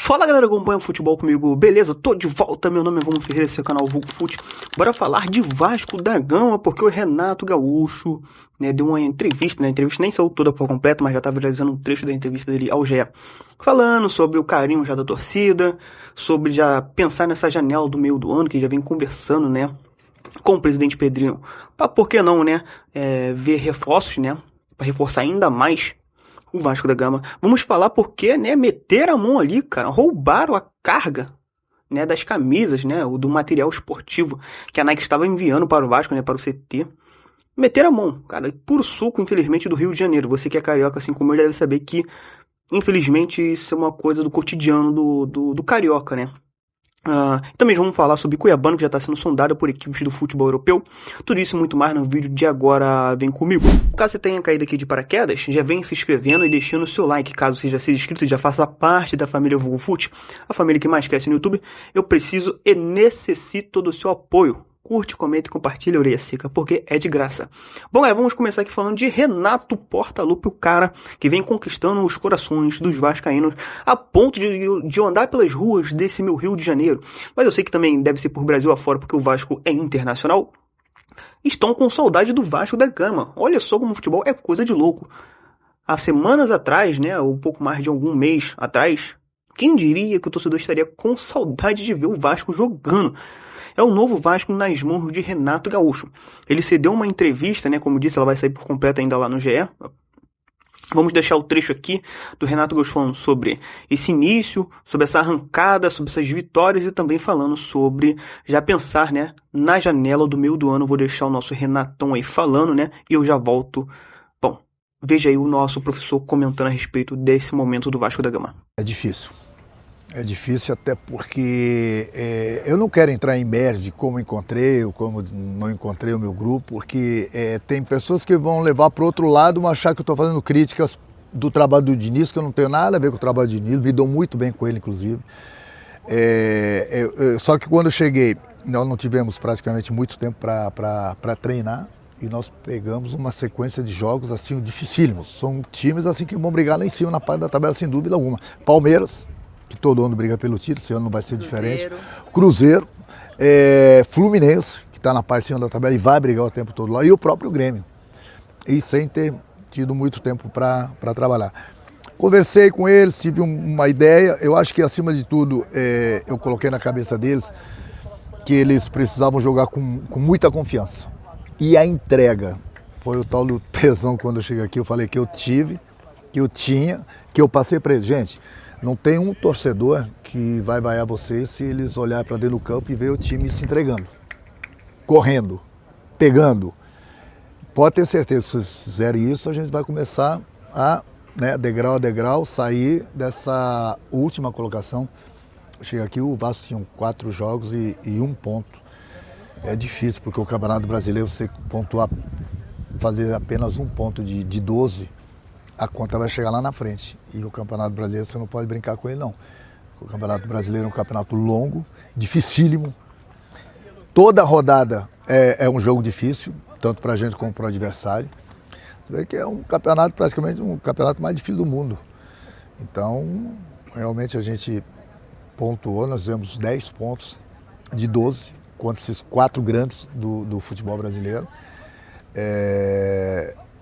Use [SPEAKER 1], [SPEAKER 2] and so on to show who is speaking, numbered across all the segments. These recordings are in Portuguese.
[SPEAKER 1] Fala galera, acompanha o futebol comigo, beleza? Tô de volta, meu nome é Romulo Ferreira, esse é o canal Vulgo Fute. Bora falar de Vasco da Gama, porque o Renato Gaúcho, deu uma entrevista, a entrevista nem saiu toda por completo, mas já tá viralizando um trecho da entrevista dele ao GE. Falando sobre o carinho já da torcida, sobre já pensar nessa janela do meio do ano, que já vem conversando, com o presidente Pedrinho. Por que não, ver reforços, pra reforçar ainda mais o Vasco da Gama. Vamos falar porque, meteram a mão ali, cara, roubaram a carga, das camisas, do material esportivo que a Nike estava enviando para o Vasco, para o CT. Meteram a mão, cara, puro suco, infelizmente, do Rio de Janeiro. Você que é carioca, assim como eu, deve saber que, infelizmente, isso é uma coisa do cotidiano do carioca, também vamos falar sobre Cuiabano, que já está sendo sondado por equipes do futebol europeu. Tudo isso e muito mais no vídeo de agora. Vem comigo. Caso você tenha caído aqui de paraquedas, já vem se inscrevendo e deixando o seu like. Caso seja seja inscrito e já faça parte da família Vulgo Fute, a família que mais cresce no YouTube, eu preciso e necessito do seu apoio. Curte, comenta e compartilha a orelha seca, porque é de graça. Bom, galera, vamos começar aqui falando de Renato Portaluppi, o cara que vem conquistando os corações dos vascaínos a ponto de andar pelas ruas desse meu Rio de Janeiro. Mas eu sei que também deve ser por Brasil afora, porque o Vasco é internacional. Estão com saudade do Vasco da Gama. Olha só como o futebol é coisa de louco. Há semanas atrás, ou um pouco mais de algum mês atrás, quem diria que o torcedor estaria com saudade de ver o Vasco jogando? É o novo Vasco nas mãos de Renato Gaúcho. Ele cedeu uma entrevista, como disse, ela vai sair por completo ainda lá no GE. Vamos deixar o trecho aqui do Renato Gaúcho falando sobre esse início, sobre essa arrancada, sobre essas vitórias e também falando sobre já pensar, na janela do meio do ano. Vou deixar o nosso Renatão aí falando, e eu já volto. Bom, veja aí o nosso professor comentando a respeito desse momento do Vasco da Gama.
[SPEAKER 2] É difícil. É difícil até porque eu não quero entrar em mérito de como encontrei ou como não encontrei o meu grupo, porque tem pessoas que vão levar para o outro lado, vão achar que eu estou fazendo críticas do trabalho do Diniz, que eu não tenho nada a ver com o trabalho do Diniz, me dou muito bem com ele, inclusive. Só que quando eu cheguei, nós não tivemos praticamente muito tempo para treinar e nós pegamos uma sequência de jogos assim dificílimos. São times assim que vão brigar lá em cima na parte da tabela, sem dúvida alguma. Palmeiras, que todo ano briga pelo título, esse ano não vai ser diferente. Cruzeiro, Fluminense, que está na parte de cima da tabela e vai brigar o tempo todo lá, e o próprio Grêmio. E sem ter tido muito tempo para trabalhar. Conversei com eles, tive uma ideia, eu acho que acima de tudo eu coloquei na cabeça deles que eles precisavam jogar com muita confiança. E a entrega, foi o tal do tesão quando eu cheguei aqui, eu falei que eu tive, que eu tinha, que eu passei para eles. Gente, não tem um torcedor que vai vaiar vocês se eles olharem para dentro do campo e ver o time se entregando, correndo, pegando. Pode ter certeza, se vocês fizerem isso, a gente vai começar a, degrau a degrau, sair dessa última colocação. Chega aqui, o Vasco tinha 4 jogos e 1 ponto. É difícil, porque o Campeonato Brasileiro, você pontuar, fazer apenas 1 ponto de 12, a conta vai chegar lá na frente. E o Campeonato Brasileiro você não pode brincar com ele, não. O Campeonato Brasileiro é um campeonato longo, dificílimo. Toda rodada é um jogo difícil, tanto para a gente como para o adversário. Você vê que é um campeonato, praticamente um campeonato mais difícil do mundo. Então, realmente a gente pontuou, nós fizemos 10 pontos de 12 contra esses 4 grandes do futebol brasileiro.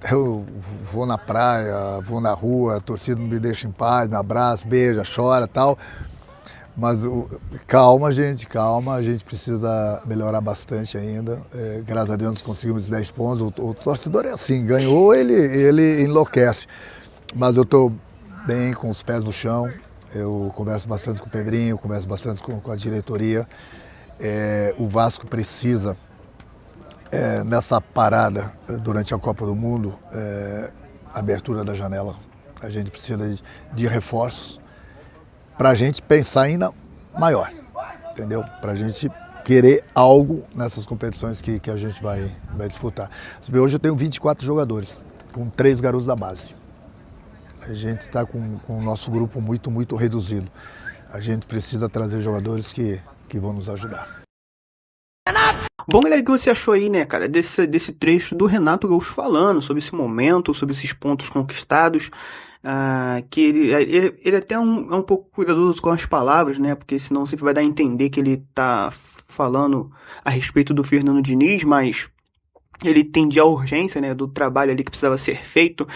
[SPEAKER 2] Eu vou na praia, vou na rua, a torcida não me deixa em paz, me abraça, beija, chora e tal. Mas calma, a gente precisa melhorar bastante ainda. Graças a Deus nós conseguimos 10 pontos. O torcedor é assim, ganhou, ele enlouquece. Mas eu estou bem com os pés no chão, eu converso bastante com o Pedrinho, converso bastante com a diretoria. O Vasco precisa, nessa parada durante a Copa do Mundo, abertura da janela, a gente precisa de reforços para a gente pensar ainda maior, entendeu? Para a gente querer algo nessas competições que a gente vai disputar. Você vê, hoje eu tenho 24 jogadores, com 3 garotos da base. A gente está com o nosso grupo muito reduzido. A gente precisa trazer jogadores que vão nos ajudar.
[SPEAKER 1] Bom, galera, o que você achou aí, né, cara, desse trecho do Renato Gaúcho falando sobre esse momento, sobre esses pontos conquistados, que ele até é um pouco cuidadoso com as palavras, né, porque senão sempre vai dar a entender que ele tá falando a respeito do Fernando Diniz, mas ele entendia a urgência, né, do trabalho ali que precisava ser feito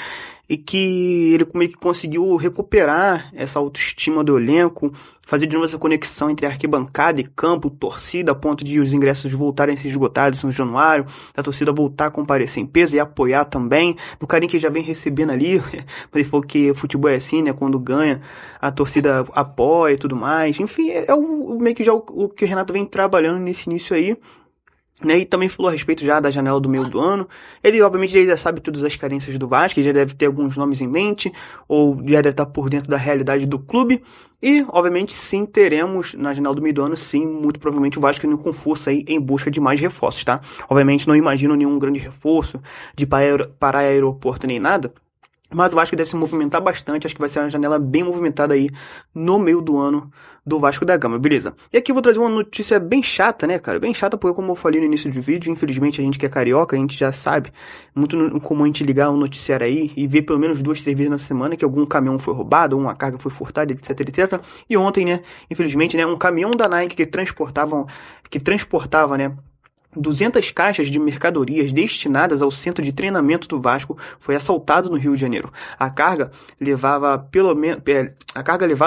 [SPEAKER 1] e que ele meio que conseguiu recuperar essa autoestima do elenco, fazer de novo essa conexão entre arquibancada e campo, torcida, a ponto de os ingressos voltarem a ser esgotados em São Januário, da torcida voltar a comparecer em peso e apoiar também, do carinho que já vem recebendo ali, ele falou que futebol é assim, né, quando ganha, a torcida apoia e tudo mais, enfim, meio que já o que o Renato vem trabalhando nesse início aí, né, e também falou a respeito já da janela do meio do ano. Ele, obviamente, ele já sabe todas as carências do Vasco, ele já deve ter alguns nomes em mente, ou já deve estar por dentro da realidade do clube. E, obviamente, sim, teremos na janela do meio do ano, sim, muito provavelmente o Vasco indo com força aí em busca de mais reforços, tá? Obviamente, não imagino nenhum grande reforço de parar aeroporto nem nada, mas o Vasco deve se movimentar bastante, acho que vai ser uma janela bem movimentada aí no meio do ano do Vasco da Gama, beleza? E aqui eu vou trazer uma notícia bem chata, né, cara? Bem chata porque, como eu falei no início do vídeo, infelizmente a gente que é carioca, a gente já sabe, muito comum a gente ligar um noticiário aí e ver pelo menos 2, 3 vezes na semana que algum caminhão foi roubado, ou uma carga foi furtada, etc, etc. E ontem, né, infelizmente, né, um caminhão da Nike que transportava, né, 200 caixas de mercadorias destinadas ao centro de treinamento do Vasco foi assaltado no Rio de Janeiro. A carga levada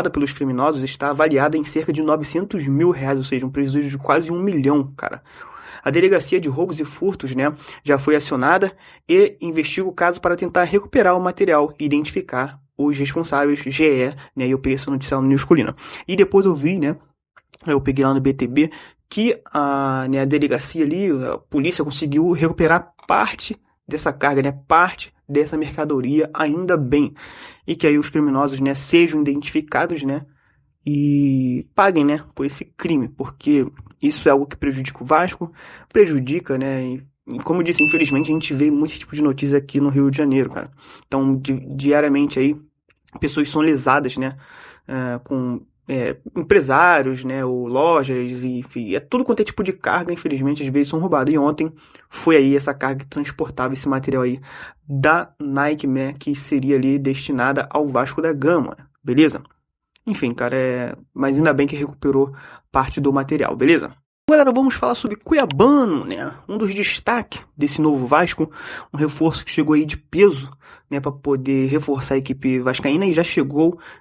[SPEAKER 1] pelos criminosos está avaliada em cerca de R$900 mil, ou seja, um prejuízo de quase 1 milhão, cara. A delegacia de roubos e furtos, né, já foi acionada e investiga o caso para tentar recuperar o material e identificar os responsáveis, GE, né, e eu peguei essa notícia no News Colina. E depois eu vi, né, eu peguei lá no BTB, que a delegacia ali, a polícia conseguiu recuperar parte dessa carga, né, parte dessa mercadoria, ainda bem. E que aí os criminosos, né, sejam identificados, né, e paguem, né, por esse crime, porque isso é algo que prejudica o Vasco, prejudica, né, e como eu disse, infelizmente a gente vê muitos tipos de notícias aqui no Rio de Janeiro, cara. Então, diariamente aí, pessoas são lesadas, né, com empresários, né, ou lojas, enfim, tudo quanto é tipo de carga, infelizmente, às vezes são roubadas. E ontem foi aí essa carga que transportava esse material aí da Nike, né, que seria ali destinada ao Vasco da Gama, beleza? Enfim, cara, mas ainda bem que recuperou parte do material, beleza? Galera, vamos falar sobre Cuiabano, né? Um dos destaques desse novo Vasco, um reforço que chegou aí de peso, né, para poder reforçar a equipe vascaína e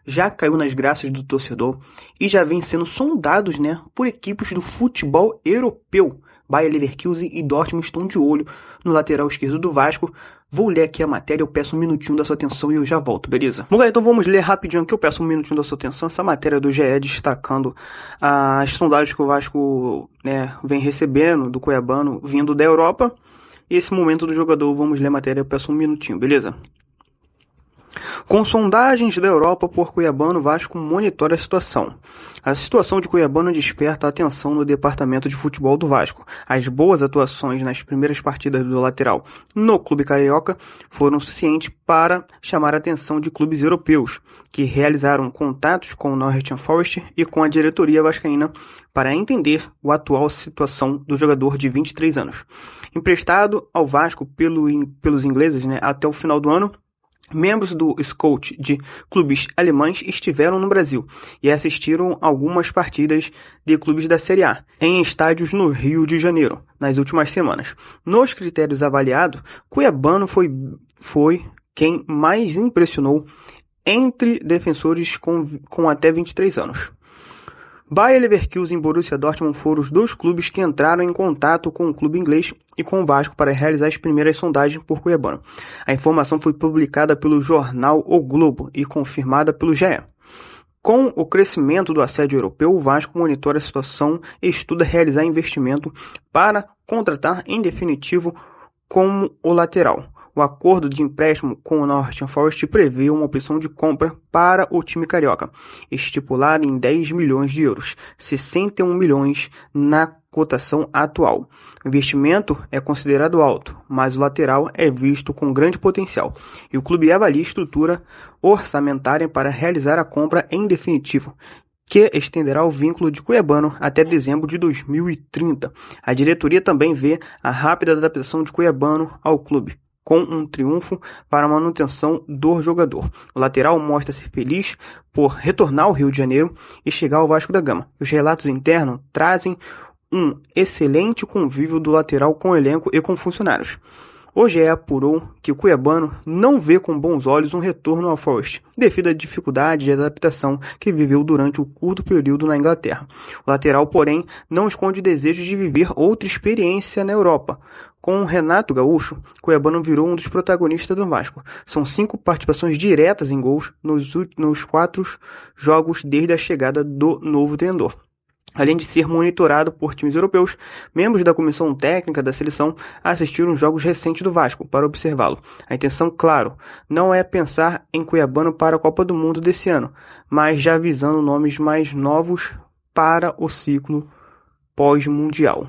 [SPEAKER 1] já caiu nas graças do torcedor e já vem sendo sondados, né, por equipes do futebol europeu. Bayer Leverkusen e Dortmund estão de olho no lateral esquerdo do Vasco. Vou ler aqui a matéria, eu peço um minutinho da sua atenção e eu já volto, beleza? Bom, galera, então vamos ler rapidinho aqui, eu peço um minutinho da sua atenção. Essa matéria do GE destacando as sondagens que o Vasco, né, vem recebendo do Cuiabano vindo da Europa. E esse momento do jogador, vamos ler a matéria, eu peço um minutinho, beleza? Com sondagens da Europa por Cuiabano, Vasco monitora a situação. A situação de Cuiabano desperta a atenção no departamento de futebol do Vasco. As boas atuações nas primeiras partidas do lateral no clube carioca foram suficientes para chamar a atenção de clubes europeus, que realizaram contatos com o Nottingham Forest e com a diretoria vascaína para entender a atual situação do jogador de 23 anos. Emprestado ao Vasco pelos ingleses, né, até o final do ano, membros do scout de clubes alemães estiveram no Brasil e assistiram algumas partidas de clubes da Série A em estádios no Rio de Janeiro nas últimas semanas. Nos critérios avaliados, Cuiabano foi quem mais impressionou entre defensores com até 23 anos. Bayer Leverkusen e Borussia Dortmund foram os dois clubes que entraram em contato com o clube inglês e com o Vasco para realizar as primeiras sondagens por Cuiabano. A informação foi publicada pelo jornal O Globo e confirmada pelo GE. Com o crescimento do assédio europeu, o Vasco monitora a situação e estuda realizar investimento para contratar em definitivo como o lateral. O acordo de empréstimo com o Nottingham Forest prevê uma opção de compra para o time carioca, estipulada em 10 milhões de euros, 61 milhões na cotação atual. O investimento é considerado alto, mas o lateral é visto com grande potencial, e o clube avalia a estrutura orçamentária para realizar a compra em definitivo, que estenderá o vínculo de Cuiabano até dezembro de 2030. A diretoria também vê a rápida adaptação de Cuiabano ao clube, com um triunfo para a manutenção do jogador. O lateral mostra-se feliz por retornar ao Rio de Janeiro e chegar ao Vasco da Gama. Os relatos internos trazem um excelente convívio do lateral com o elenco e com funcionários. O GE apurou que o Cuiabano não vê com bons olhos um retorno ao Forest, devido à dificuldade de adaptação que viveu durante o curto período na Inglaterra. O lateral, porém, não esconde o desejo de viver outra experiência na Europa. Com o Renato Gaúcho, Cuiabano virou um dos protagonistas do Vasco. São 5 participações diretas em gols nos 4 jogos desde a chegada do novo treinador. Além de ser monitorado por times europeus, membros da comissão técnica da seleção assistiram jogos recentes do Vasco para observá-lo. A intenção, claro, não é pensar em Cuiabano para a Copa do Mundo desse ano, mas já visando nomes mais novos para o ciclo pós-mundial.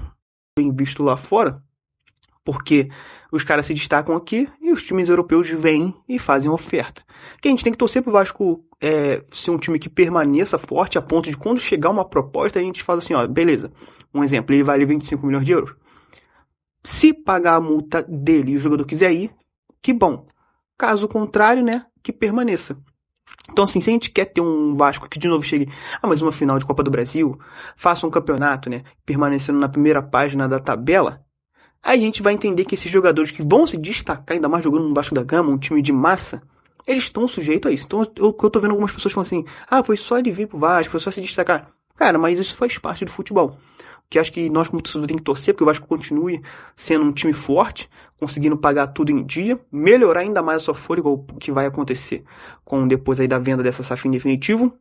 [SPEAKER 1] Bem visto lá fora, porque os caras se destacam aqui e os times europeus vêm e fazem oferta. Que a gente tem que torcer para o Vasco ser um time que permaneça forte a ponto de quando chegar uma proposta a gente fala assim, ó, beleza, um exemplo, ele vale 25 milhões de euros. Se pagar a multa dele e o jogador quiser ir, que bom. Caso contrário, né, que permaneça. Então, assim, se a gente quer ter um Vasco que de novo chegue a mais uma final de Copa do Brasil, faça um campeonato, né, permanecendo na primeira página da tabela, aí a gente vai entender que esses jogadores que vão se destacar, ainda mais jogando no Vasco da Gama, um time de massa, eles estão sujeitos a isso. Então eu tô vendo algumas pessoas falando assim, foi só ele vir pro Vasco, foi só se destacar. Cara, mas isso faz parte do futebol. Que acho que nós como torcedor tem que torcer, porque o Vasco continue sendo um time forte, conseguindo pagar tudo em dia, melhorar ainda mais a sua folha, igual o que vai acontecer com depois aí da venda dessa SAF em definitivo,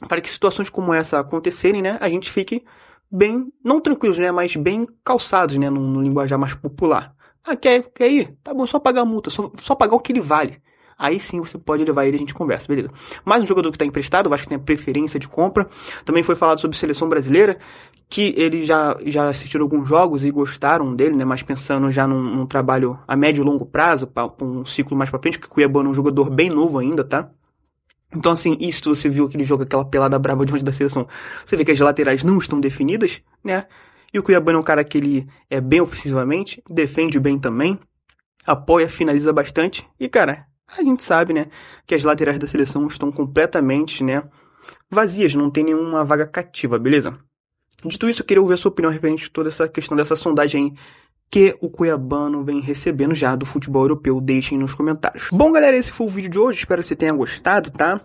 [SPEAKER 1] para que situações como essa acontecerem, né, a gente fique bem, não tranquilos, né, mas bem calçados, né, no linguajar mais popular. Quer ir? Tá bom, só pagar a multa, só pagar o que ele vale. Aí sim você pode levar ele e a gente conversa, beleza. Mais um jogador que está emprestado, eu acho que tem a preferência de compra. Também foi falado sobre seleção brasileira, que eles já assistiram alguns jogos e gostaram dele, né, mas pensando já num trabalho a médio e longo prazo, para um ciclo mais para frente, que o Cuiabano é um jogador bem novo ainda, tá? Então, assim, isso você viu aquele jogo, aquela pelada brava diante da seleção. Você vê que as laterais não estão definidas, né? E o Cuiabano é um cara que ele é bem ofensivamente, defende bem também, apoia, finaliza bastante. E, cara, a gente sabe, né, que as laterais da seleção estão completamente, né, vazias, não tem nenhuma vaga cativa, beleza? Dito isso, eu queria ouvir a sua opinião referente a toda essa questão dessa sondagem aí que o Cuiabano vem recebendo já do futebol europeu. Deixem nos comentários. Bom, galera, esse foi o vídeo de hoje. Espero que você tenha gostado, tá?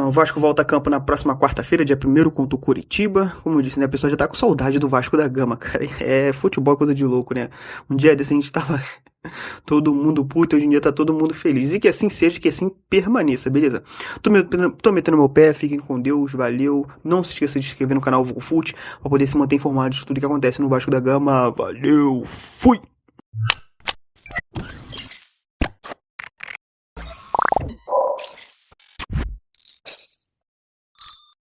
[SPEAKER 1] O Vasco volta a campo na próxima quarta-feira, dia 1º, contra o Curitiba. Como eu disse, né, a pessoa já tá com saudade do Vasco da Gama, cara. Futebol é coisa de louco, né? Um dia desse a gente tava todo mundo puto, hoje em dia tá todo mundo feliz. E que assim seja, que assim permaneça, beleza? Tô metendo meu pé, fiquem com Deus, valeu. Não se esqueça de se inscrever no canal VulgoFut, pra poder se manter informado de tudo que acontece no Vasco da Gama. Valeu, fui!